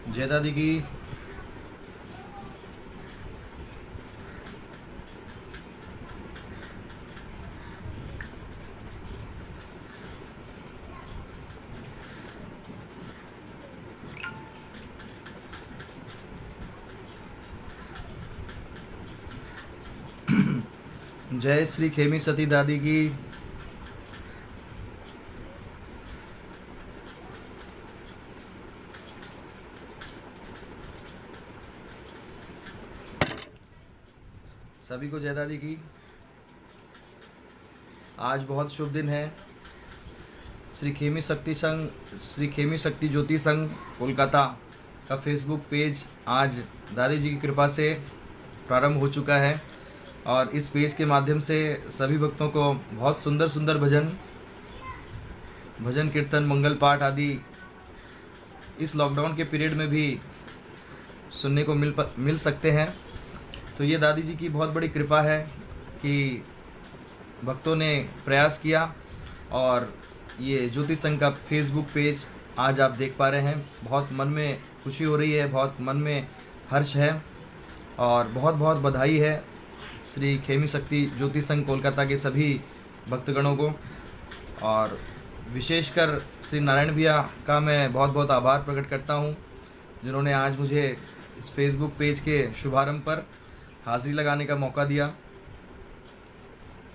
जय दादी की। जय श्री खेमी सती दादी की। सभी को जय दादी की। आज बहुत शुभ दिन है। श्री खेमी शक्ति संघ, श्री खेमी शक्ति ज्योति संघ कोलकाता का फेसबुक पेज आज दादी जी की कृपा से प्रारंभ हो चुका है और इस पेज के माध्यम से सभी भक्तों को बहुत सुंदर सुंदर भजन कीर्तन मंगल पाठ आदि इस लॉकडाउन के पीरियड में भी सुनने को मिल सकते हैं। तो ये दादी जी की बहुत बड़ी कृपा है कि भक्तों ने प्रयास किया और ये ज्योति संघ का फेसबुक पेज आज आप देख पा रहे हैं। बहुत मन में खुशी हो रही है, बहुत मन में हर्ष है और बहुत बहुत बधाई है श्री खेमी शक्ति ज्योति संघ कोलकाता के सभी भक्तगणों को। और विशेषकर श्री नारायण भैया का मैं बहुत बहुत आभार प्रकट करता हूँ जिन्होंने आज मुझे इस फेसबुक पेज के शुभारंभ पर हाजिरी लगाने का मौका दिया।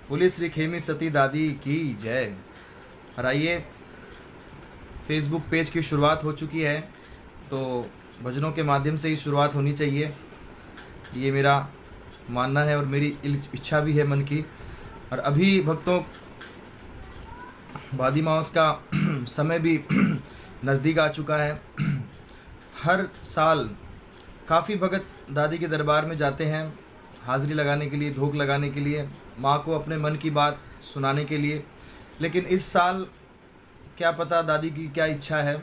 बोलिए श्री खेमी सती दादी की जय। और आइए, फेसबुक पेज की शुरुआत हो चुकी है तो भजनों के माध्यम से ही शुरुआत होनी चाहिए, ये मेरा मानना है और मेरी इच्छा भी है मन की। और अभी भक्तों भादी मास का समय भी नज़दीक आ चुका है। हर साल काफ़ी भगत दादी के दरबार में जाते हैं हाज़िरी लगाने के लिए, धूप लगाने के लिए, माँ को अपने मन की बात सुनाने के लिए। लेकिन इस साल क्या पता दादी की क्या इच्छा है,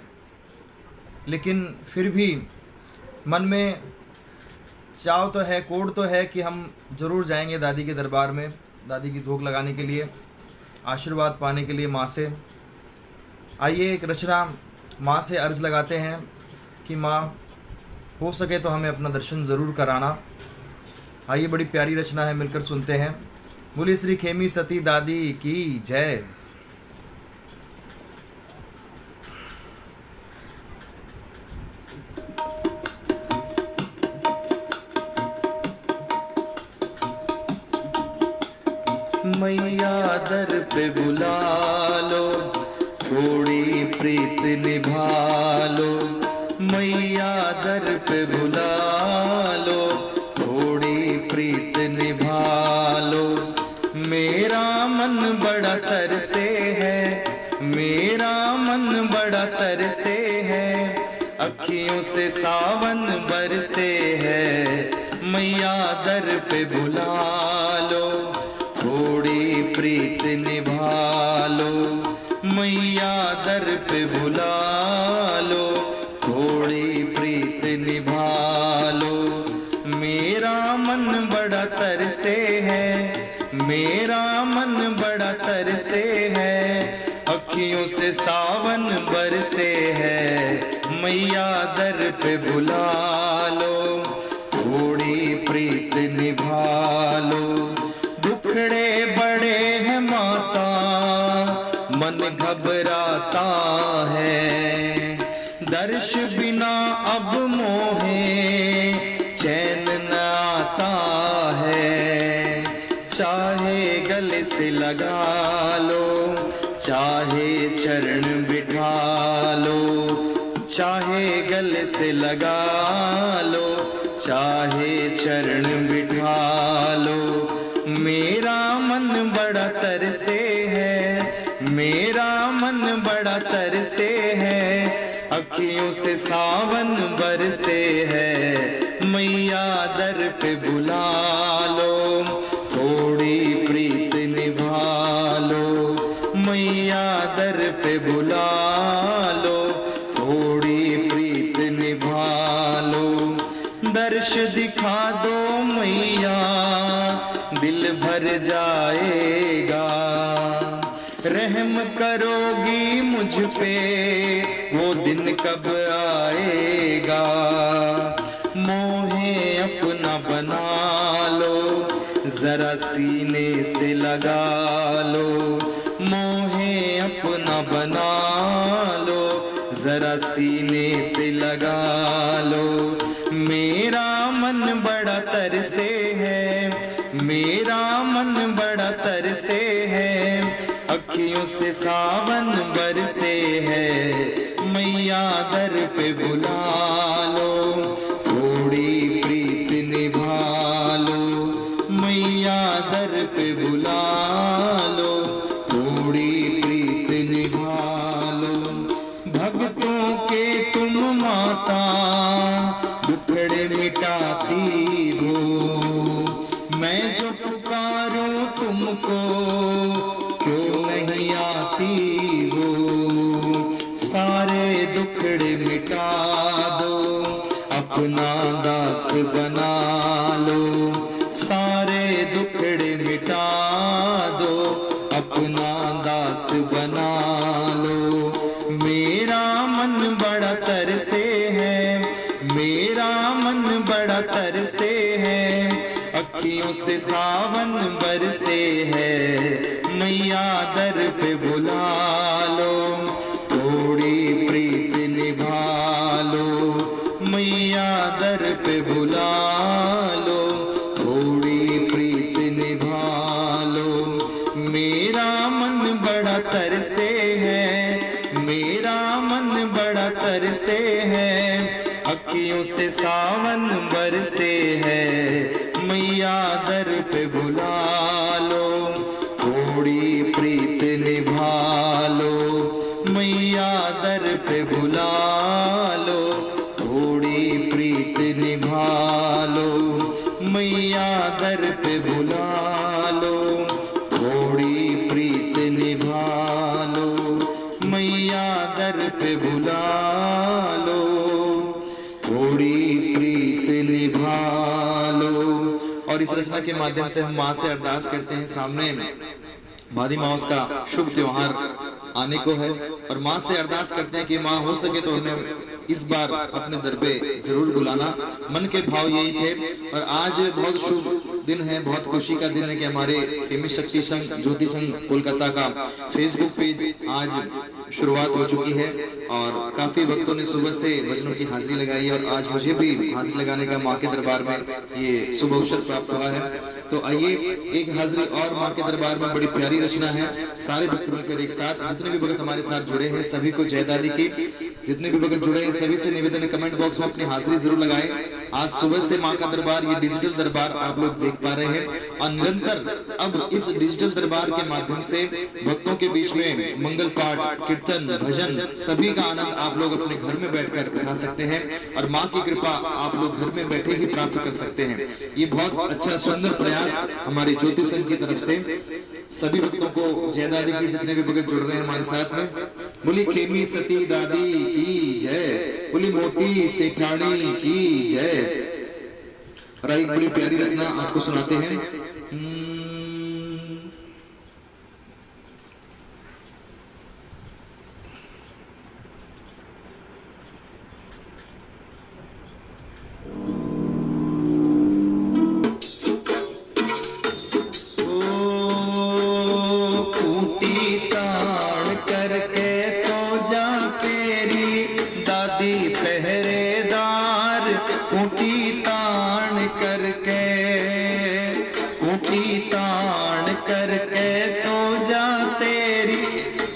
लेकिन फिर भी मन में चाव तो है, कोड तो है कि हम ज़रूर जाएंगे दादी के दरबार में, दादी की धूप लगाने के लिए, आशीर्वाद पाने के लिए माँ से। आइए एक रचना माँ से अर्ज़ लगाते हैं कि माँ हो सके तो हमें अपना दर्शन ज़रूर कराना। आइए, बड़ी प्यारी रचना है, मिलकर सुनते हैं। बोली श्री खेमी सती दादी की जय। मैया दर पे बुला लो, थोड़ी प्रीत निभा लो। मैया दर पे बुला लो, थोड़ी प्रीत निभा लो। मेरा मन बड़ा तरसे है, मेरा मन बड़ा तरसे है, अखियों से सावन बरसे है। मैया दर पे बुला लो, थोड़ी प्रीत निभा लो। मैया दर पे बुला लो, थोड़ी प्रीत निभा लो। मेरा मन बड़ा तरसे है, मेरा मन बड़ा तरसे है, अखियों से सावन बरसे है। मैया दर पे बुला लो, थोड़ी प्रीत निभा लो। दुखड़े बड़े हैं माता, मन घबराता है, दर्श बिना अब मोहे चैन न आता है। चाहे गले से लगा लो, चाहे चरण बिठा लो, चाहे गले से लगा लो, चाहे चरण बिठा लो। मेरा मन बड़ा तरसे है, मेरा मन बड़ा तरसे है, अखियों से सावन बरसे है। मैया दर पे बुला लो, थोड़ी प्रीत निभा लो। मैया दर पे बुला लो, थोड़ी प्रीत निभा लो। दर्श दिखा दो मैया, दिल भर जाएगा। रहम करोगी मुझ पे, वो दिन कब आएगा। मोहे अपना बना लो, जरा सीने से लगा लो। मोहे अपना बना लो, जरा सीने से लगा लो। मेरा मन बड़ा तरसे है, मेरा मन बड़ा तरसे है। अखियों से सावन बरसे है, मैया दर पे बुला लो, थोड़ी प्रीत निभा लो। मैया दर पे बुला लो, थोड़ी प्रीत निभा लो। भक्तों के तुम माता, दुखड़े मिटाती हो। मैं जो पुकारूं तुमको, क्यों नहीं आती हो। सारे दुखड़े मिटा दो, अपना दास बना लो। सारे दुखड़े मिटा दो, अपना दास बना लो। मेरा मन बड़ा तरसे है, मेरा मन बड़ा तरसे है। अखियों से सावन बरसे है, मैया दर पे बुला लो, थोड़ी प्रीत निभा लो। मैया दर पे बुला लो, थोड़ी प्रीत निभा लो। मेरा मन बड़ा तरसे है, मेरा मन बड़ा तरसे है। अखियों से सावन बरसे है, मैया दर पे बुला लो, थोड़ी प्रीत निभा लो। मैया दर पे बुला लो, थोड़ी प्रीत निभा लो। मैया दर पे बुला लो, थोड़ी प्रीत निभा लो। मैया दर पे बुला लो, थोड़ी प्रीत निभा लो। और इस रचना के माध्यम से हम माँ से अरदास करते हैं, सामने भादी माउस का शुभ त्योहार आने को है, और माँ से अरदास करते हैं कि माँ हो सके तो हमें इस बार अपने दर पे जरूर बुलाना। मन के भाव यही थे। और आज बहुत शुभ दिन है, बहुत खुशी का दिन है कि हमारे खेमी शक्ति संघ ज्योति संघ कोलकाता का फेसबुक पेज आज शुरुआत हो चुकी है, और काफी भक्तों ने सुबह से भजनों की हाजिरी लगाई है, और आज मुझे भी हाजिरी लगाने का माँ के दरबार में ये शुभ अवसर प्राप्त हुआ है। तो आइए एक हाजिरी और माँ के दरबार में, बड़ी प्यारी रचना है। सारे भक्त मिलकर एक साथ, जितने भी भक्त हमारे साथ जुड़े हैं सभी को जय दादी की। जितने भी भक्त जुड़े हैं सभी से निवेदन है, कमेंट बॉक्स में अपनी हाजिरी जरूर लगाएं। आज सुबह से माँ का दरबार, ये डिजिटल दरबार आप लोग देख पा रहे हैं, और निरंतर अब इस डिजिटल दरबार के माध्यम से भक्तों के बीच में मंगल पाठ, कीर्तन, भजन सभी का आनंद आप लोग अपने घर में बैठकर उठा सकते हैं, और माँ की कृपा आप लोग घर में बैठे ही प्राप्त कर सकते हैं। ये बहुत अच्छा सुंदर प्रयास हमारी ज्योति संघ की तरफ से। सभी भक्तों को जय दादी की, जितने भी भक्त जुड़ रहे हैं हमारे साथ में। बोली खेमी सती दादी की जय, बोली मोटी सेठानी की जय। और एक बड़ी प्यारी रचना आपको सुनाते हैं।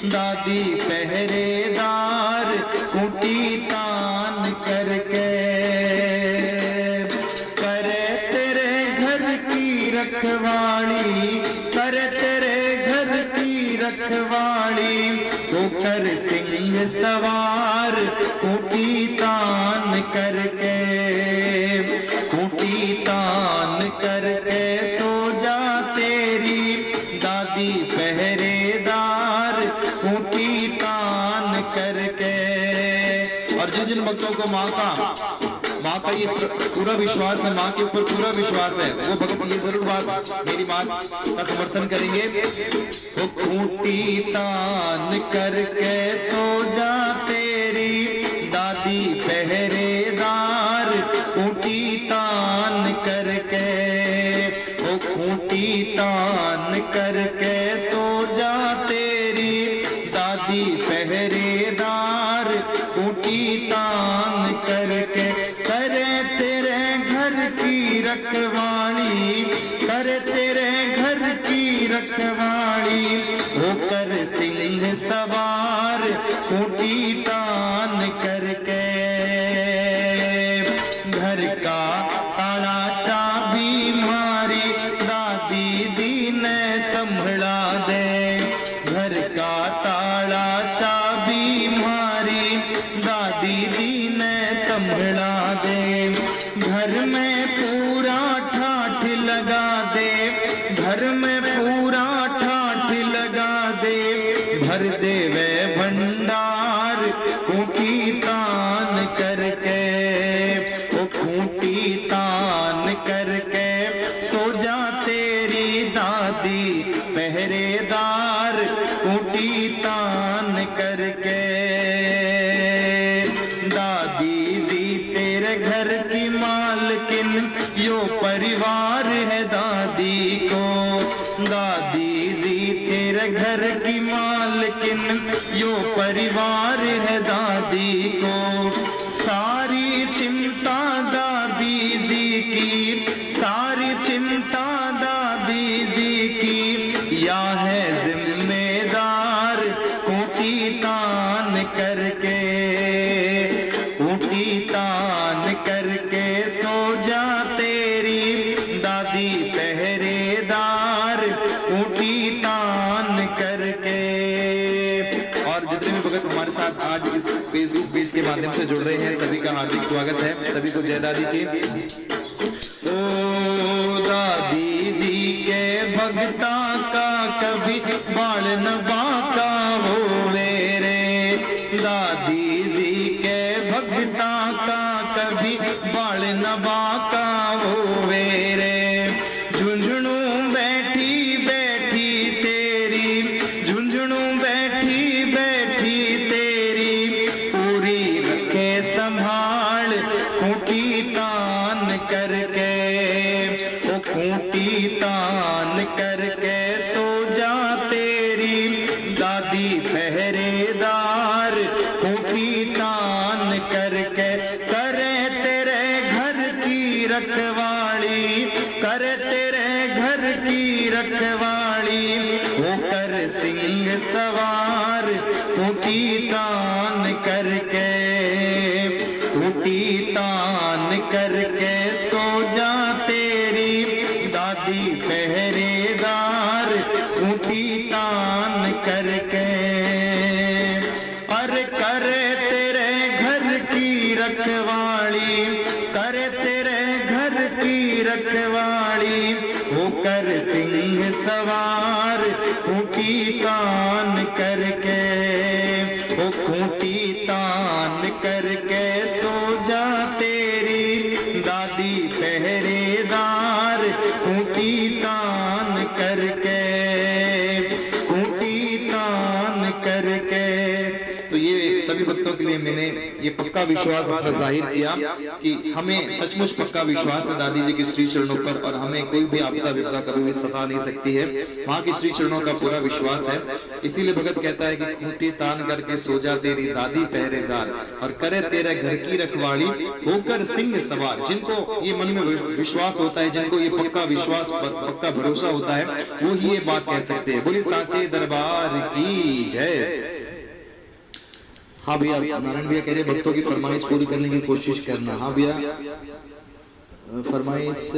दादी पहरेदार खूंटी तान करके, करे तेरे घर की रखवाली, करे तेरे घर की रखवाली, होकर सिंह सवार खूंटी तान करके, खूंटी तान करके सो जा तेरी दादी पहरेदार खूंटी तान करके। और जिन जिन भक्तों को माँ का ये पूरा विश्वास है, माँ के ऊपर पूरा विश्वास है, वो भक्त ये जरूर बात मेरी बात का समर्थन करेंगे। तो खूंटी तान करके सो जा तेरी होकर सिंह सवार खूंटी तान करके, घर का ताला चाबी मारी दादी जी ने संभला दे, घर का ताला चाबी मारी दादी जी ने संभला दे, घर में पूरा ठाठ लगा दे, घर में पूरा ठाठ लगा दे, भर दे वे भंडार खूंटी तान करके, ओ खूंटी तान करके सो जा तेरी दादी पहरेदार खूंटी तान करके। दादी जी तेरे घर की मालकिन यो परिवार है दादी को, दादी जी तेरे घर की मालकिन यो परिवार है दादी को, सारी चिंता दादी जी की, सारी चिंता दादी जी की, या है जिम्मेदार खूंटी तान करके, खूंटी तान करके सो जा तेरी दादी पहरेदार खूंटी तान करके। और जितने भी भगत हमारे साथ आज इस फेसबुक पेज के माध्यम से जुड़ रहे हैं सभी का हार्दिक स्वागत है, सभी को जय दादी जी। ओ दादी जी के भगता का कभी बाल न बाका होवे रे, दादी जी के भगता का कभी बाल न बाका होवे रे, झुंझुनू बैठी बैठी तेरी, झुंझुनू बैठी बैठी तेरी, पूरी रखे संभाल खूंटी तान करके, ओ खूंटी तान करके सो जा तेरी दादी पहरेदार खूंटी तान करके, करे तेरे घर की रखवाली, करे तेरे घर की रखवाली, होकर सिंह सवार खूंटी तान करके, खूंटी तान करके सो जा तेरी दादी पहरेदार खूंटी तान करके। अरे करे तेरे घर की रखवाली, करे तेरे घर की रखवाली, होकर सिंह सवार खूंटी तान करके, ओ खूंटी तान करके सो जा तेरी दादी पहरेदार खूंटी तान करके, खूंटी तान करके। तो ये सभी भक्तों के लिए मैंने ये पक्का विश्वास अपना जाहिर किया कि हमें सचमुच पक्का विश्वास है दादी जी के श्री चरणों पर, और हमें कोई भी आपदा विपदा कभी भी सता नहीं सकती है, वहाँ के श्री चरणों का पूरा विश्वास है। इसीलिए भगत कहता है कि खूंटी तान करके सो जा तेरी दादी पहरेदार, और करे तेरे घर की रखवाली, होकर सिंह सवार। जिनको ये मन में विश्वास होता है, जिनको ये पक्का विश्वास पक्का भरोसा होता है, वो ही ये बात कह सकते हैं। बोली साचे दरबार की जय। हाँ भैया, नारायण भैया कह रहे भक्तों की फरमाइश पूरी करने की कोशिश करना। हाँ भैया, फरमाइश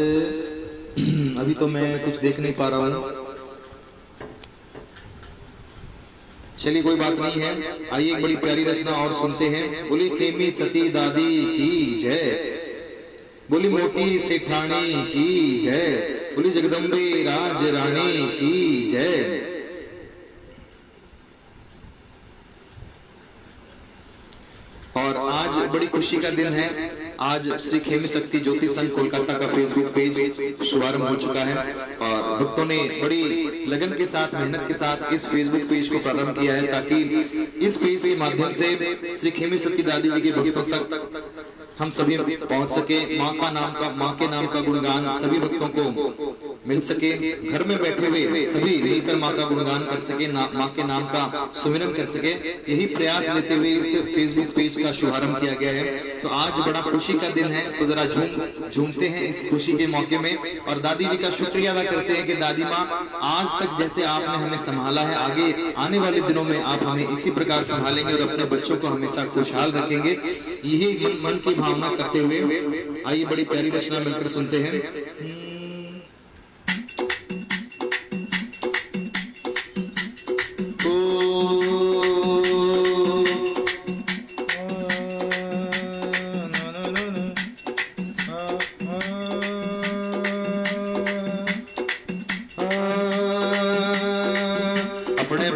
अभी तो मैं कुछ देख नहीं पा रहा हूँ, चलिए कोई बात नहीं है। आइए एक बड़ी प्यारी रचना और सुनते हैं। बोली खेमी सती दादी की जय, बोली मोटी सेठानी की जय, बोली जगदम्बे राज रानी की जय। और आज बड़ी खुशी का दिन है, आज श्री खेमी शक्ति ज्योति संघ कोलकाता का फेसबुक पेज शुभारंभ हो चुका है, और भक्तों ने बड़ी लगन के साथ, मेहनत के साथ इस फेसबुक पेज को प्रारंभ किया है, ताकि इस पेज के माध्यम से श्री खेमी शक्ति दादी जी के भक्तों तक हम सभी पहुंच सके। माँ के नाम का गुणगान सभी भक्तों को मिल सके, घर में बैठे हुए सभी मिलकर माँ का गुणगान कर सके, माँ के नाम का सुमिरन कर सके, यही प्रयास लेते हुए इस फेसबुक पेज का शुभारंभ किया गया है। तो आज बड़ा खुशी का दिन है, तो जरा झूमते हैं इस खुशी के मौके में और दादी जी का शुक्रिया अदा करते हैं कि दादी माँ आज तक जैसे आपने हमें संभाला है, आगे आने वाले दिनों में आप हमें इसी प्रकार संभालेंगे और अपने बच्चों को हमेशा खुशहाल रखेंगे। यही मन की भावना करते हुए आइए बड़ी प्यारी रचना मिलकर सुनते हैं। अपने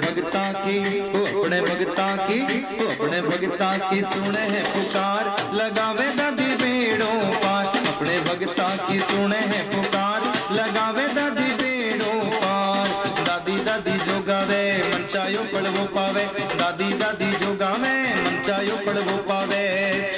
भगता की सुने है पुकार, लगावे दादी बेड़ों पार। अपने भगता की सुने है पुकार, लगावे दादी बेड़ों पार। दादी दादी जो गावे मनचायो पड़वो पावे, दादी दादी जो गावे मनचायो पड़वो पावे।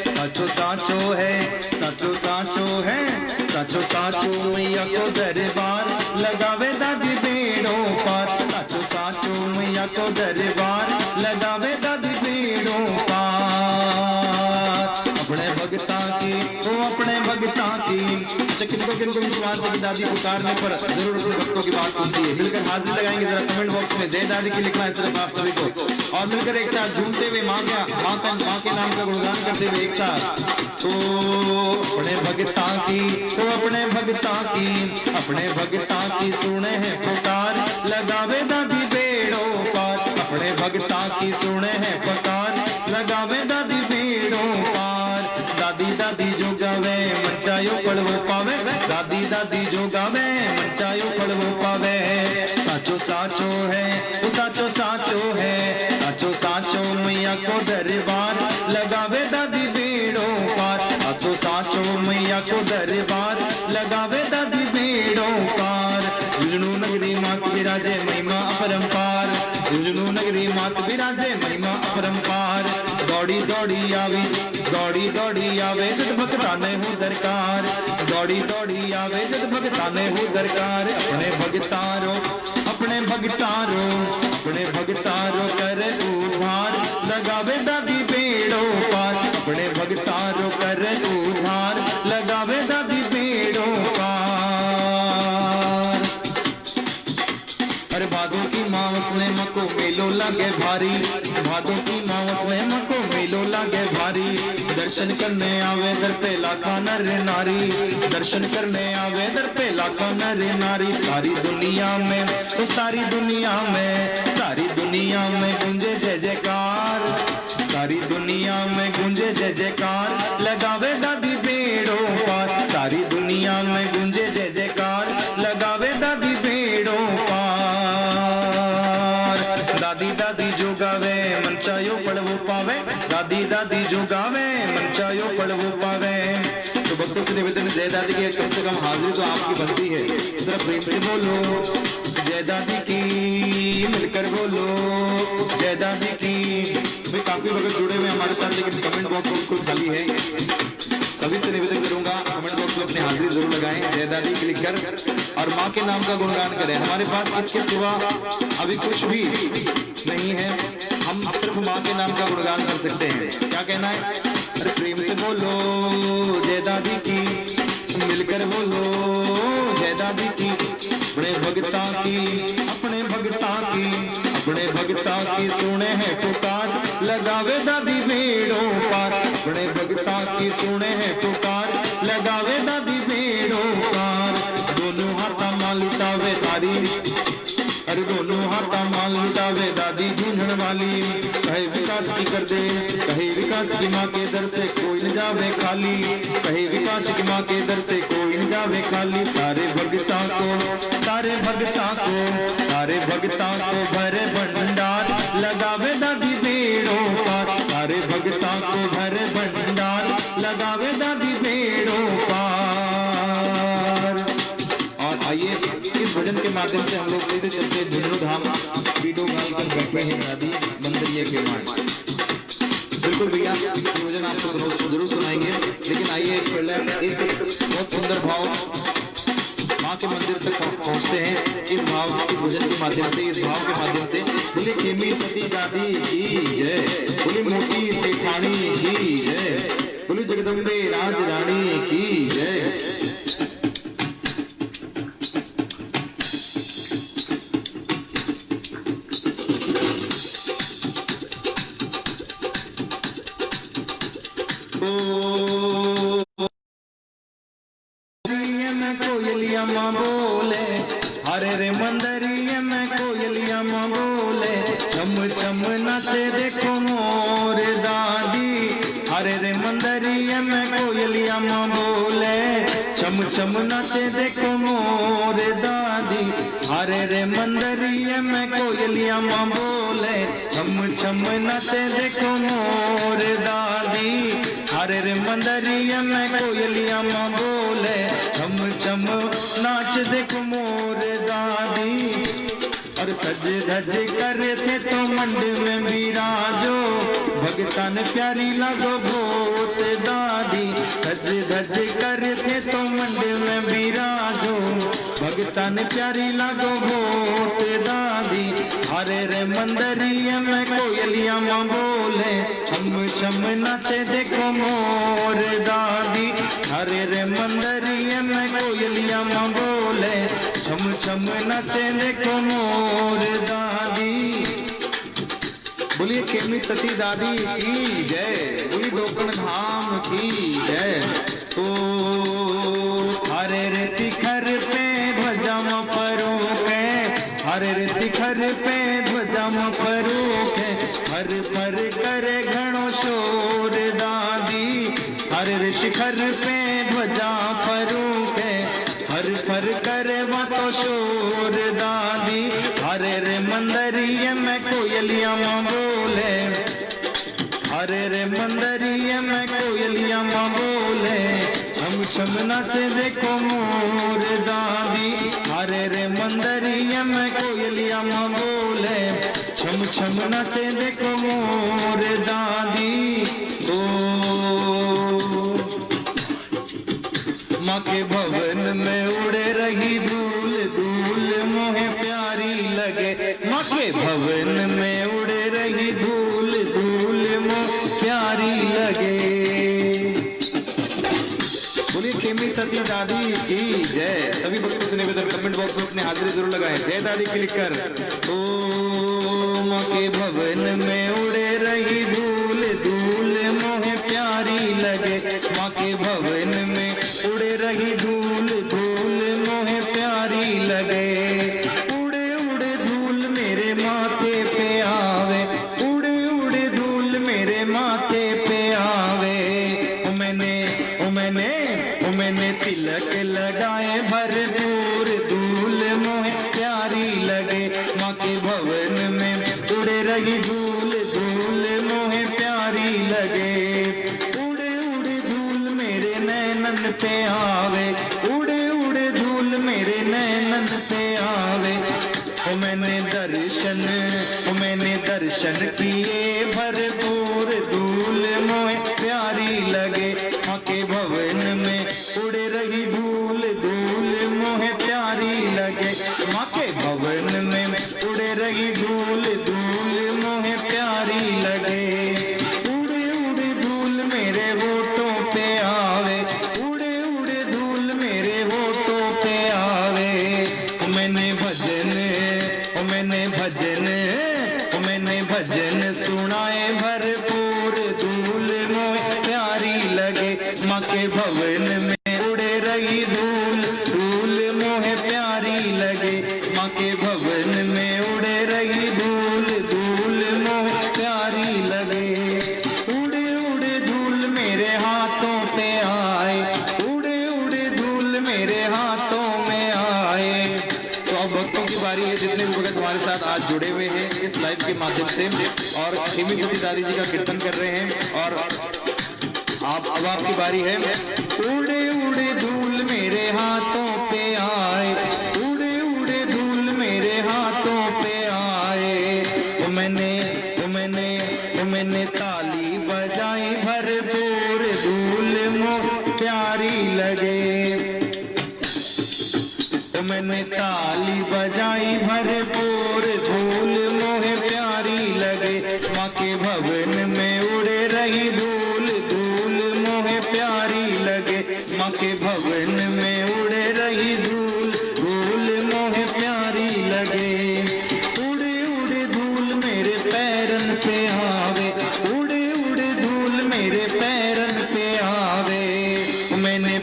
साचो साचो है, साचो साचो है, साचो साचो मैया को दरबार, लगावे दादी बेड़ों पार। साचो साचो मैया को दरबार, लगावे दादी बेड़ों पार। अपने भगता की, वो अपने भगता की। अच्छा, किनको विश्वास है कि दादी पुकारने पर जरूर अपने भक्तों की बात सुनती है? मिलकर हाजिरी लगाएंगे जरा कमेंट बॉक्स में, जय दादी की लिखना है सिर्फ आप सभी को, और मिलकर एक साथ झूमते हुए माँ के नाम का गुणगान करते हुए एक साथ। तो अपने भगता की, तो अपने भगता की, अपने भगता की सुने है पुकार, लगावे दादी बेड़ों पार। अपने भगता की सुने है पुकार, लगावे दादी बेड़ों पार। दादी दादी जो गावे मनचायो पड़वो पावे, दादी दादी जो गावे मनचायो पड़वो पावे। साचो साचो है, वो साचो साचो है, साचो साचो मैया को दरबार, लगावे दादी बेड़ों पार। साचो साचो मैया को दरबार, लगावे दादी बेड़ों पार। जुजनू नगरी मात विराजे महिमा अपरंपार, जुजनू नगरी मात विराजे महिमा अपरंपार। दौड़ी दौड़ी आवी, दौड़ी दौड़ी आवे जद भगता ने हो दरकार, दौड़ी दौड़ी आवे जद भगता ने हो दरकार। अपने भगतारो, अपने भगतारो, अपने भगतारो करे उद्धार, लगावे दादी बेड़ों पार। अपने भगतारो करे उद्धार, लगावे दादी बेड़ों पार। अरे भादों की मावस ने मको मेलो लागे भारी, भादों की मावस ने मको मेलो लागे भारी। दर्शन करने आवे दर पे लाखा नर नारी, दर्शन करने आवे दर पे लाखा नर नारी। सारी दुनिया में, तो सारी दुनिया में, सारी दुनिया में गूंजे जय जयकार, सारी दुनिया में गूंजे जय जयकार, लगावे दादी बेड़ों पार। सारी दुनिया में गूंजे जय जयकार, लगावे दादी बेड़ों पार। दादी दादी जो गावे मनचायो पड़वो पावे, दादी दादी जो गावे मनचायो पड़वो पावे। तो भक्तों से निवेदन, जय दादी की कम से कम हाजिरी तो आपकी बनती है, जरा प्रेम से बोलो जय दादी की, मिलकर बोलो जय दादी की। भाई काफी भगत जुड़े हुए हमारे साथ, लेकिन कमेंट बॉक्स बिल्कुल खाली है। सभी से निवेदन करूंगा कमेंट बॉक्स में अपनी हाजिरी जरूर लगाएं, जय दादी की लिखकर, और माँ के नाम का गुणगान करें। हमारे पास इसके सिवा अभी कुछ भी नहीं है, हम सिर्फ माँ के नाम का गुणगान कर सकते हैं। क्या कहना है? अरे प्रेम से बोलो जय दादी की, मिलकर बोलो जय दादी की। अपने भगता की, अपने भगता की, अपने भगता की सुने है पुकार, लगावे दादी बेड़ों पार। अपने भगता की सुने है पुकार, लगावे दादी बेड़ों पार। दोनों हाथा माल लुटावे तारी, अरे दोनों हाथा माल लुटावे दादी झूठन वाली। कहे विकास की कर दे, कहे विकास की माँ के दर से कोई न जावे खाली, कहे विकास की माँ के दर से कोई न जावे खाली। सारे भगता को, सारे भगता को, सारे भगता को भरे भंडार, लगावे दादी बेड़ों पार। सारे भगता को भरे भंडार, लगावे दादी बेड़ों पार। और आइए इस भजन के माध्यम से हम लोग सीधे चलते झुंझुनू धाम, वीडियो डालकर बैठे हैं दादी बंदरिया के मान। बिल्कुल भैया, ये भजन आपको जरूर सुनाएंगे, लेकिन आइए पहले एक बहुत सुंदर भाव माँ माँ के मंदिर तक पहुँचते हैं इस भजन के माध्यम से, इस भाव के माध्यम से। बोले खेमी सती दादी की जय, बोले मोती सेठानी की जय, बोले जगदम्बे राज रानी की जय। कोयलिया माँ बोले, हरे रे मंदरिया में कोयलिया माँ बोले, छम छम नाचे देखो मोर दादी। हरे रे मंदरिया में कोयलिया माँ बोले, छम छम नाचे देखो मोर दादी। हरे रे मंदरिया में कोयलिया माँ बोले, छम छम नाचे देखो मोर दादी। हरे रे मंदरिया में कोयलिया माँ बोले, छम छम नाच देखो मोर दादी। और सज धज करे थे तो मंड में बिराजो, भगतन प्यारी लगो बहुत दादी। सज धज करे थे तो मंड में बिराजो, भगतन प्यारी लगो बहुत दादी। हरे रे मंदरिया में कोयलिया माँ बोले, छम छम नाचे देखो मोर दादी। हरे रे मंदरिया में कोयलिया माँ बोले, छम छम नाचे देखो मोर दादी। बोलिए खेमी सती दादी की जय, बोलिए गोकर्ण धाम की जय। तो हरे रे शिखर पे ध्वजा फरोके, हरे रे शिखर पे ध्वजा फरोके, हर पर करे घणो शोर दादी। हरे रे शिखर पे ध्वजा फरोके, हर पर करे तो शोर दादी। हरे रे मंदरिया में कोयलिया माँ बोले, हरे रे मंदरिया में कोयलिया माँ बोले, छम छम नाचे देखो मोर दादी। हरे रे मंदरिया में कोयलिया माँ बोले, छम छम नाचे देखो मोर दादी। ओ माँ के भवन में उड़े रही धूल धूल मोहे प्यारी लगे। माँ के भवन में उड़े रही धूल धूल मोहे प्यारी लगे। बोलिए खेमी सती दादी की जय। सभी भक्तों से निवेदन, कमेंट बॉक्स में अपने हाजिरी जरूर लगाएं, जय दादी की लिखकर। ओ माँ के भवन में उड़े रही धूल धूल मोहे प्यारी लगे। माँ के भवन में उड़े रही धूल धूल मोहे प्यारी लगे। उड़े उड़े धूल मेरे माथे पे आवे, उड़े उड़े धूल मेरे माथे पे आवे। मैंने तिलक लगाए भरपूर धूल मोहे प्यारी लगे। माँ के भवन में उड़े रही धूल धूल मोहे प्यारी लगे। उड़े उड़े धूल मेरे नैनन पे आवे, उड़े उड़े धूल मेरे नैनन पे आवे। मैंने दर्शन किए भरपूर धूल मोहे प्यारी लगे। माँ के भवन में उड़े रही धूल धूल मोहे प्यारी लगे। माँ के भवन में उड़े रही धूल धूल मोहे प्यारी लगे। उड़े उड़े धूल मेरे होठों पे आवे, उड़े उड़े धूल मेरे होठों पे आवे। मैंने भजन सुनाए भरपूर धूल मोहे प्यारी लगे। माँ के भवन में उड़े रही धूल धूल मोहे प्यारी लगे। माँ के भवन में उड़े रही धूल धूल मोहे प्यारी लगे। उड़े उड़े धूल मेरे हाथों पे आए, उड़े उड़े धूल मेरे हाथों में आए। तो अब भक्तों की बारी है, जितने भी भक्त हमारे साथ आज जुड़े हुए हैं इस लाइव के माध्यम से और खेमी सती दादी जी का कीर्तन कर रहे हैं। और अब आपकी बारी है। उड़े उड़े धूल मेरे हाथों पे आए, उड़े उड़े धूल मेरे हाथों पे आए। मैंने ताली बजाई भरपूर धूल मोहे प्यारी लगे। मैंने ताली बजाई भरपूर, धूल मोहे प्यारी लगे, माँ के भवन में उड़े रही धूल, धूल मोहे प्यारी लगे, माँ के भवन में उड़े रही धूल, धूल मोहे प्यारी लगे। उड़े उड़े धूल मेरे पैरन पे आवे, उड़े उड़े धूल मेरे पैरन पे आवे। मैंने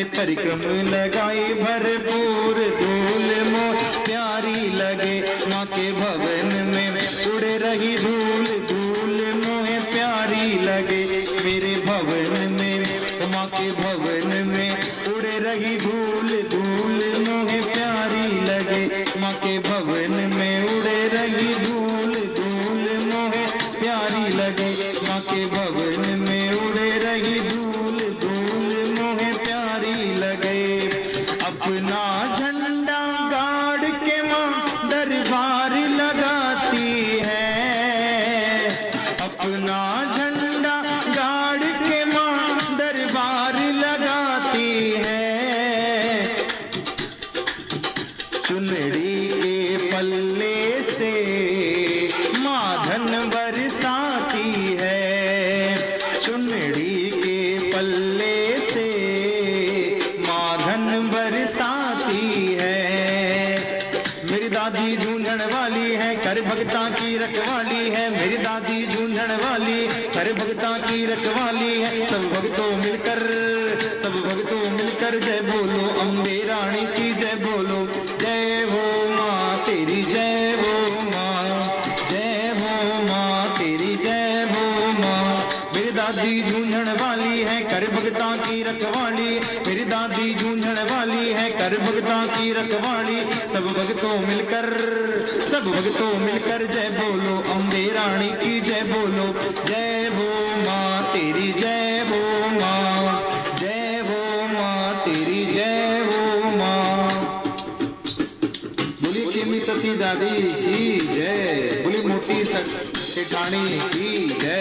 परिक्रमा लगाई भरपूर, धूल मोह प्यारी लगे, माँ के भवन में उड़े रही धूल, धूल मोह प्यारी लगे। मेरे भवन में, माँ के भवन में उड़े रही धूल, धूल मोह प्यारी लगे, माँ के भवन में उड़े रही धूल, धूल मोह प्यारी लगे, माँ के भवन में उड़े रही धूल, धूल मोह प्यारी लगे। अपना झंडा गाड़ के माँ दरबार लगाती है, अपना झंडा गाड़ के माँ दरबार लगाती है। चुनरी के पल्ले से माँ धन बरसाती है, चुनरी के पल्ले से माँ धन बरसाती है। मेरी दादी झूंझण वाली है, कर भगता की रखवाली है, मेरी दादी झूंझण वाली कर भगता की रखवाली है। सब भक्तों मिलकर जय बोलो, अम्बे रानी की जय बोलो, जय हो माँ तेरी जय हो माँ, जय हो माँ तेरी जय हो माँ। मेरी दादी झूंझण वाली है, कर भगता की रखवाली, मेरी दादी झूंझण वाली है, कर भगता की रखवाली। सब भक्तों मिलकर जय बोलो, अम्बे रानी की जय बोलो, जय हो माँ तेरी जय हो माँ, जय हो माँ तेरी जय हो माँ। बोली खेमी सती दादी की जय, बोली मोटी सेठानी की जय।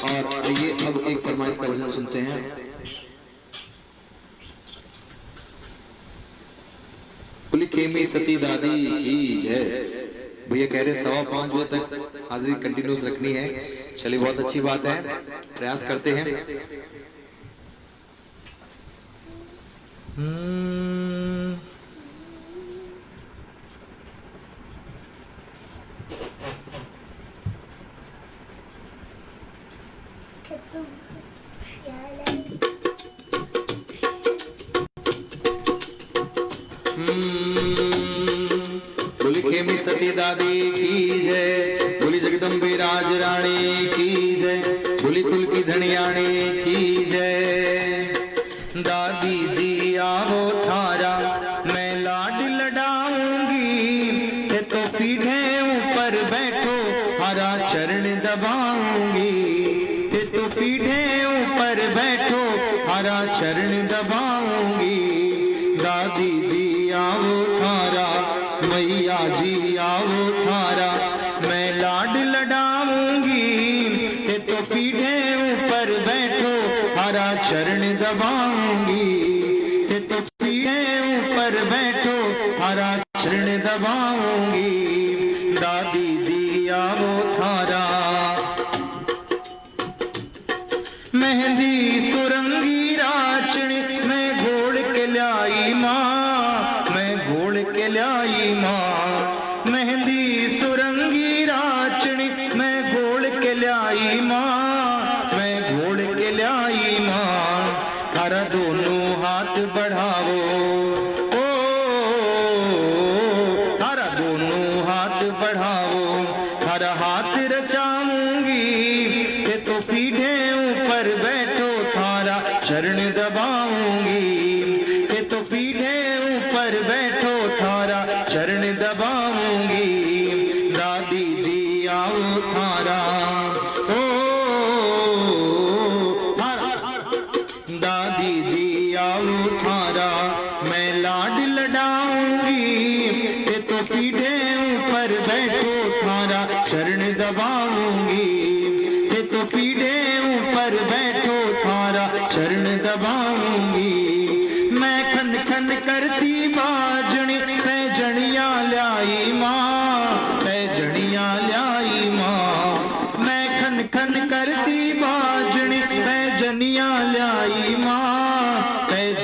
और ये अब एक फरमाइश का भजन सुनते हैं। बोली खेमी सती दादी की जय। भैया कह रहे 5:15 बजे तक हाजिरी कंटिन्यूस रखनी है। चलिए बहुत अच्छी बात है, प्रयास करते हैं। बोली खेमी सती दादी की जय, बोली जगदम्बे राज रानी की जय, बोली कुल की धनियाणी की जय। दादी जी आवो थारा मैं लाड लडाऊंगी, ते तो पीढ़े ऊपर बैठो हरा चरण दबाऊंगी, ते तो पीढ़े ऊपर बैठो हरा चरण दबाऊंगी। दादी जी आओ थारा, मैया जी आओ थारा मैं लाड लडाऊंगी, ते तो पीढ़े ऊपर बैठो हरा चरण दबाऊंगी, ते तो पीढ़े ऊपर बैठो हरा चरण दबाऊंगी। दादी जी आओ थारा। मेहंदी सुरंगी राचनी मैं घोड़ के लाई माँ, मैं घोड़ के लाई माँ। मेहंदी सुरंगी राचनी मैं घोड़ के लाई माँ, मैं घोड़ के लाई माँ। थारा दोनों हाथ बढ़ाओ, ओ थारा दोनों हाथ बढ़ाओ, थारा हाथ रचाऊंगी, ते तो पीढ़े ऊपर बैठो थारा चरण दबाऊंगी, ते तो पीढ़े ऊपर बैठो थारा चरण दबाऊंगी। दादी जी आओ थारा, ओ थारा, दादी जी आओ थारा मैं लाड लडाऊंगी, ते तो पीढ़े ऊपर बैठो थारा चरण दबाऊंगी, ते तो पीढ़े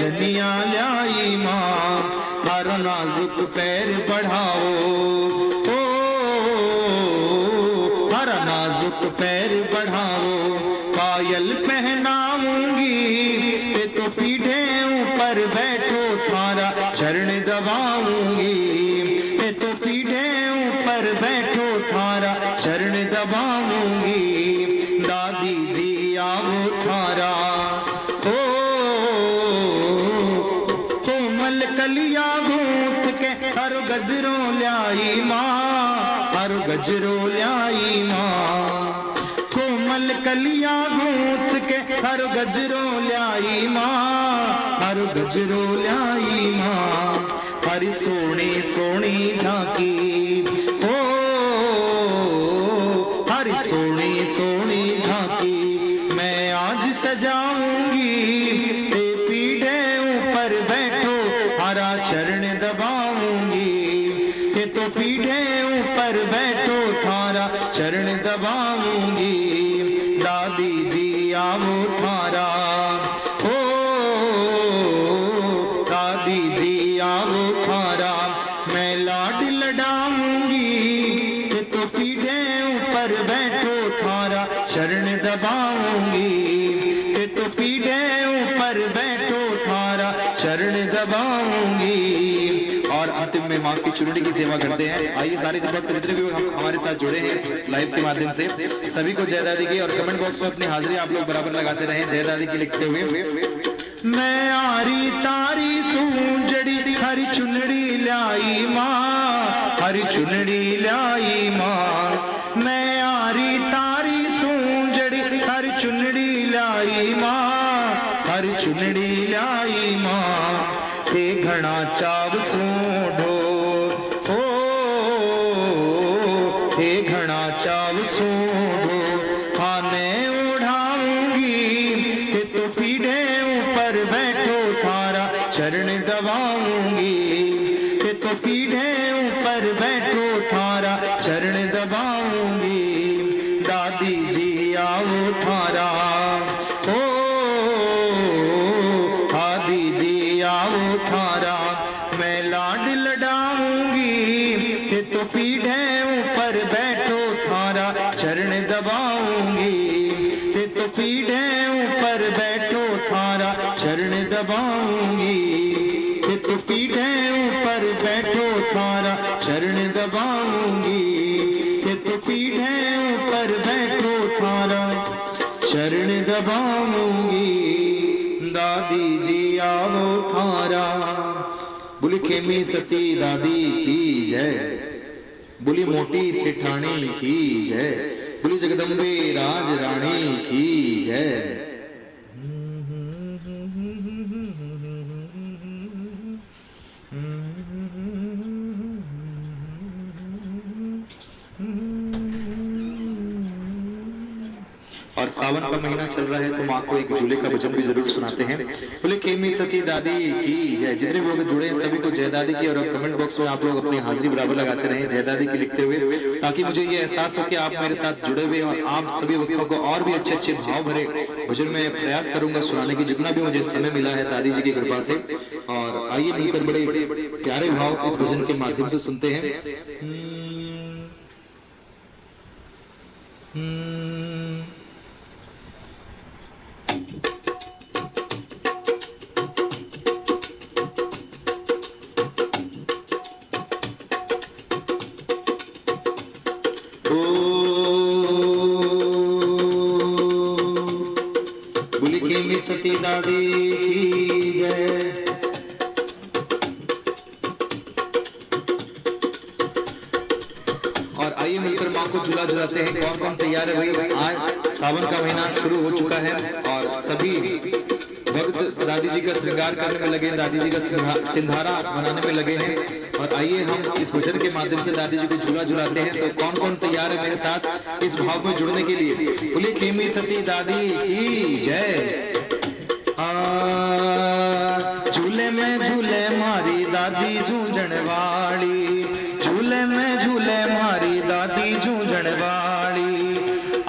जनिया ल्याई माँ, हर नाजुक पैर बढ़ाओ, ओ हर नाजुक पैर बढ़ाओ। पायल पहनाऊंगी ते तो पीढ़े ऊपर बैठो थारा चरण दबाऊंगी, ते तो पीढ़े ऊपर बैठो थारा चरण दबाऊंगी। दादी जी आओ थारा ओ कोमल कलिया गूंथ के हर गजरों ल्याई माँ, हर गजरों ल्याई माँ। कोमल कलिया गूंथ के हर गजरों ल्याई माँ, हर गजरों ल्याई माँ। हरी सोनी सोनी झांकी ओ हरी सोनी सोनी झांकी, मैं आज सजाऊंगी ते पीढ़े ऊपर बैठो हरा चरण दबाऊंगी, ये तो पीढ़े ऊपर बैठो थारा चरण दबाऊंगी। दादी जी आओ थारा ओ दादी जी आओ थारा, मैं लाड लडाऊंगी, ये तो पीढ़े ऊपर बैठो थारा चरण दबाऊंगी, ये तो पीढ़े ऊपर बैठो थारा चरण दबाऊंगी। और अंतिम में माँ की चुनरी की सेवा करते हैं। आइए सारे भक्त जितने भी हमारे साथ जुड़े हैं लाइव के माध्यम से, सभी को जय दादी की, और कमेंट बॉक्स में अपनी हाजिरी आप लोग बराबर लगाते रहें जय दादी की लिखते हुए। मैं आरी तारी सूंजड़ी हरी चुनरी लाई माँ, हरी चुनरी लाई माँ। मैं आरी तारी सूंजड़ी हरी चुनरी लाई माँ, हरी चुनरी लाई माँ। हे घना चाव सूंढो ओ हे घना चाव सूंढो, खाने उड़ाऊंगी, ये तो पीढ़े ऊपर बैठो थारा चरण दबाऊंगी, ये तो पीढ़े ऊपर बैठो थारा चरण दबाऊंगी। दादी जी आओ थारा ओ दादी जी आओ थारा, मैं लाड लडाऊंगी, ये तो पीढ़े ऊपर बैठो थारा चरण दबाऊंगी, ये तो पीढ़े ऊपर बैठो थारा चरण दबाऊंगी, ये तो पीढ़े ऊपर बैठो थारा चरण दबाऊंगी, ये तो पीढ़े ऊपर बैठो थारा चरण दबाऊंगी। दादी जी आओ थारा, बोली खेमी सती दादी की जय, बोली मोटी सेठानी की जय, बोली जगदम्बे राज रानी की जय। और सावन का महीना चल रहा है तो माँ को एक झूले का भजन भी जरूर सुनाते हैं। बोले खेमी सती दादी की जय। जितने भी लोग जुड़े हैं सभी को जय दादी की, और कमेंट बॉक्स में आप लोग अपनी हाजिरी बराबर लगाते रहें जय दादी की लिखते हुए, ताकि मुझे ये एहसास हो कि आप मेरे साथ जुड़े हुए, और आप सभी भक्तों को और भी अच्छे अच्छे भाव भरे भजन में प्रयास करूंगा सुनाने की, जितना भी मुझे समय मिला है दादी जी की कृपा से। और आइए मिलकर बड़े प्यारे भाव इस भजन के माध्यम से सुनते हैं। बोली खेमी सती दादी की जय। और आइए मिलकर माँ को झूला झुलाते हैं। कौन कौन तैयार है भाई? आज सावन का महीना शुरू हो चुका है और सभी भक्त दादी जी का श्रृंगार करने में लगे, दादी जी का सिंधारा बनाने में लगे हैं। और आइए हम इस भजन के माध्यम से दादी जी को झूला झुलाते हैं। तो कौन कौन तैयार है मेरे साथ इस भाव में जुड़ने के लिए? बोली खेमी सती दादी की जय। झूले में झूले मारी दादी झूंझण वाली, झूले में झूले मारी दादी झूंझण वाली।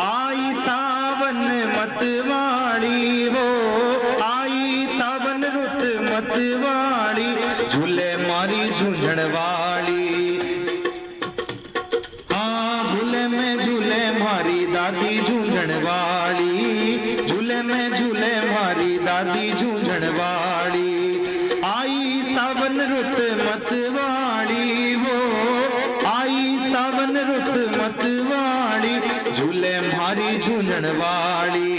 आई सावन मत वाली वो, आई सावन रुत मतवाली, झूले मारी झूझण वाली। हाँ झूले में झूले मारी दादी झूझण वाली, झूले में झूले मारी दादी झूझण वाली। आई सावन रुत मतवाली हो, आई सावन रुत मतवाली, झूले मारी झूझण वाली,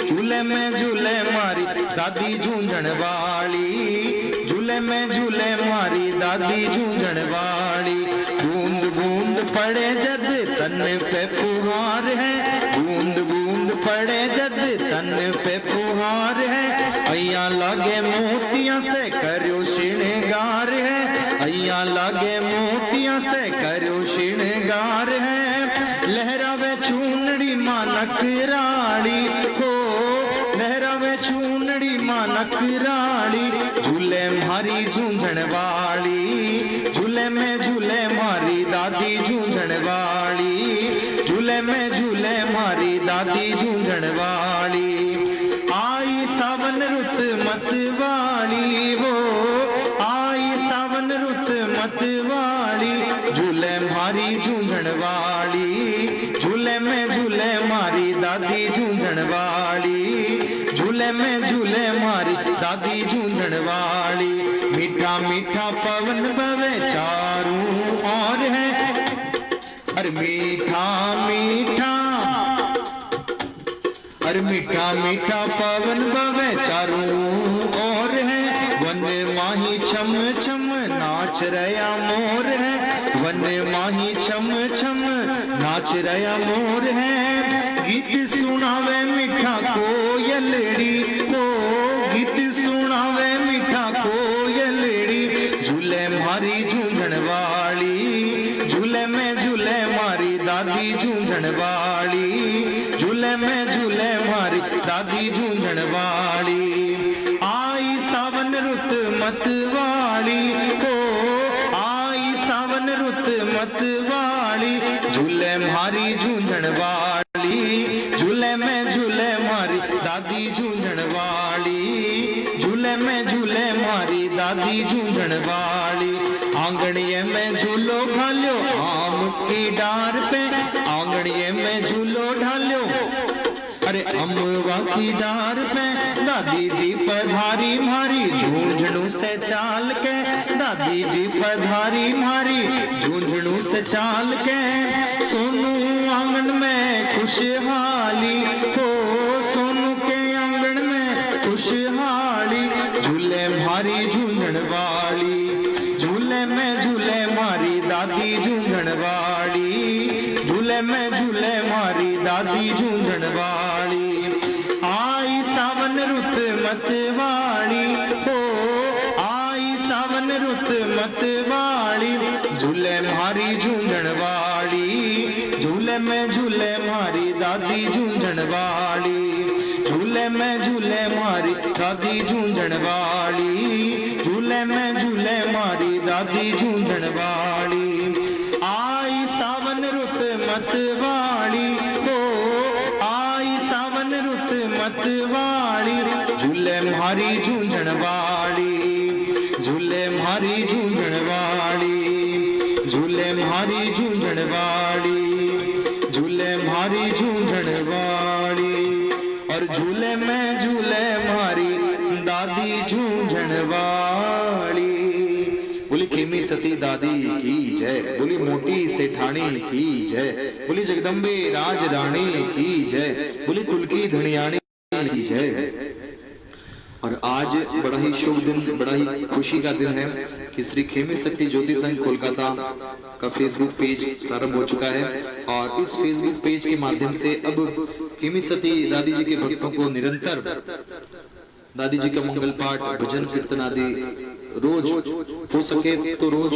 झूले में झूले मारी दादी झूझण वाली, झूले में झूले मारी दादी झूझण वाली। बूंद बूंद पड़े जद तन पे फुहार है, बूंद बूंद पड़े जद तन पे फुहार है। अय्या लागे मोतिया से करो श्रृंगार है, अय्या लागे मोतिया से करो श्रृंगार है। लहरावे चूनड़ी मानक राड़ी हो, लहरावे चूनड़ी मानक राड़ी, झूले मारी झूझण वाली, झूले में झूले मारी दादी झूझण वाली, झूले में झूले मारी दादी झूझण वाली। आई सावन रुत मतवाली हो, आई सावन रुत मतवाली, झूले मारी झूझण वाली, झूले में झूले मारी दादी झूझण वाली, झूले में झूले मारी दादी झूझण वाली। मीठा मीठा पवन बवे चारों ओर है, अरे मीठा मीठा, अरे मीठा मीठा पवन बवे चारों ओर है। वन माही छम छम नाच रहा मोर है, वन माही छम छम नाच रहा मोर है। गीत सुनावे मीठा कोयलड़ी हो, गीत सुनावे मीठा कोयलड़ी, झूले मारी झूझण वाली, झूले में झूले मारी दादी झूझण वाली, झूले में झूले मारी दादी झूझण वाली। आई सावन रुत मतवाली हो, आई सावन रुत मतवाली, झूले मारी झूझण वाली, झूले में झूले मारी दादी झूझण वाली, झूले में झूले मारी दादी झूझण वाली। आंगणिये में झूलो ढाल्यो आम की डार पे, आंगणिये में झूलो ढाल्यो अरे अमवा की डार पे, दादी जी पधारी मारी झूंझणू से चाल के, दादी जी पधारी मारी झूंझणू से चाल के। सोनू आंगन में खुशहाली हो, सोनू के आंगन में खुशहाली, झूले मारी झूझण वाली, झूले में झूले मारी दादी झूझण वाली, झूले में झूले मारी दादी झूझण वाली। आई सावन रुत मतवाली हो, आई सावन रुत मतवाली, झूले मारी झूझण वाली, झूले में झूले मारी दादी झूझण वाली, झूले में झूले मारी दादी झूझण वाली, झूले में झूले मारी दादी झूझण वाली। आई सावन रुत मतवाली हो, आई सावन रुत मतवाली, झूले मारी झूझण वाली, झूले मारी झूझण वाली, झूले मारी झूझण वाली, झूले मारी झूझण वाली, और झूले में झूले मारी दादी झूझण वाली। बोली खेमी सती दादी की जय, बोली मोटी सेठानी की जय, बोली जगदम्बे राज रानी की जय, बोली कुल की धनियानी की जय। और आज बड़ा ही शुभ दिन, बड़ा ही खुशी का दिन है कि श्री खेमी शक्ति ज्योति संघ कोलकाता का फेसबुक पेज प्रारंभ हो चुका है। और इस फेसबुक पेज के माध्यम से अब खेमी सती दादी जी के भक्तों को निरंतर दादी जी का मंगल पाठ, भजन कीर्तन आदि रोज हो सके तो रोज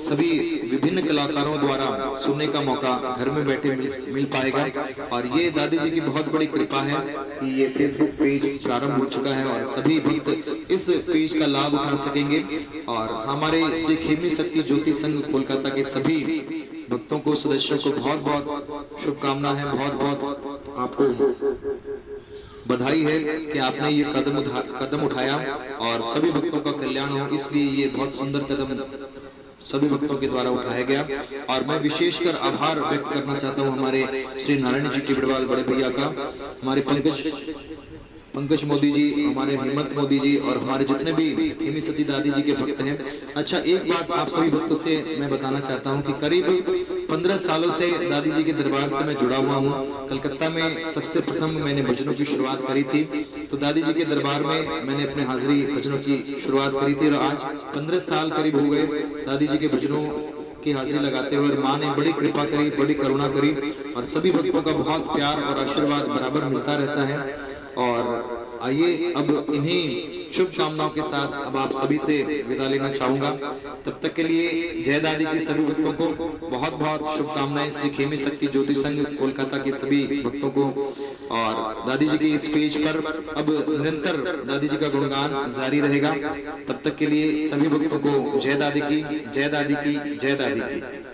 सभी विभिन्न कलाकारों द्वारा सुनने का मौका घर में बैठे मिल पाएगा। और ये दादी जी की बहुत बड़ी कृपा है कि ये फेसबुक पेज प्रारंभ हो चुका है और सभी भक्त इस पेज का लाभ उठा सकेंगे। और हमारे श्री खेमी शक्ति ज्योति संघ कोलकाता के सभी भक्तों को, सदस्यों को बहुत बहुत शुभकामना है, बहुत बहुत आपको बधाई है कि आपने ये कदम उठाया और सभी भक्तों का कल्याण हो, इसलिए ये बहुत सुंदर कदम सभी भक्तों के द्वारा उठाया गया। और मैं विशेषकर आभार व्यक्त करना चाहता हूँ हमारे श्री नारायण जी टिबड़वाल बड़े भैया का, हमारे पंकज मोदी जी, हमारे हेमंत मोदी जी और हमारे जितने भी खेमी सती दादी जी के भक्त हैं। अच्छा, एक बात आप सभी भक्तों से मैं बताना चाहता हूं कि करीब 15 सालों से दादी जी के दरबार से मैं जुड़ा हुआ हूं। कलकत्ता में सबसे प्रथम मैंने भजनों की शुरुआत करी थी, तो दादी जी के दरबार में मैंने अपने हाजिरी भजनों की शुरुआत करी थी और आज 15 साल करीब हो गए दादी जी के भजनों की हाजिरी लगाते हुए। और माँ ने बड़ी कृपा करी, बड़ी करुणा करी और सभी भक्तों का बहुत प्यार और आशीर्वाद बराबर मिलता रहता है। और आइए अब इन्हीं शुभकामनाओं के साथ अब आप सभी से विदा लेना चाहूंगा। तब तक के लिए जय दादी के सभी भक्तों को बहुत बहुत शुभकामनाएं। श्री खेमी शक्ति ज्योति संघ कोलकाता के सभी भक्तों को। और दादी जी के इस पेज पर अब निरंतर दादी जी का गुणगान जारी रहेगा। तब तक के लिए सभी भक्तों को जय दादी की, जय दादी की, जय दादी की।